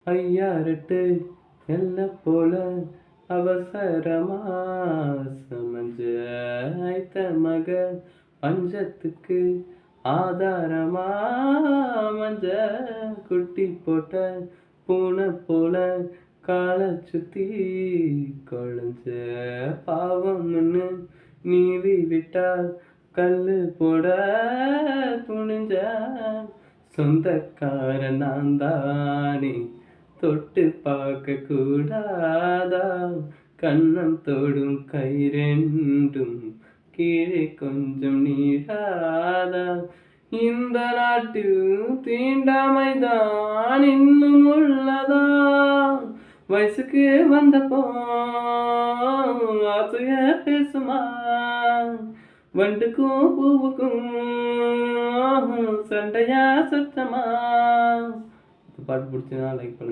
ஐயாரெட்டு எல்ல போல அவசரமா சமஞ்ச ஐத்த மக பஞ்சத்துக்கு ஆதாரமா மஞ்ச குட்டி போட்ட பூனை போல காலை சுத்தி கொழுஞ்ச பாவம்னு நீவி விட்டா கல்லு போட துணிஞ்ச சொந்தக்காரன் நான் தானே தொட்டு பார்க்க கூடாதா கண்ணம் தொடும் கை ரெண்டும் கீழே கொஞ்சம் நீடாதா இந்த நாட்டில் தீண்டாமைதான் இன்னும் உள்ளதா வயசுக்கு வந்தப்போ ஆசைய பேசுமா வண்டுக்கும் பூவுக்கும் சண்டையா சத்தமா பாட்டு பிடிச்சா லைக் பண்ணுங்க.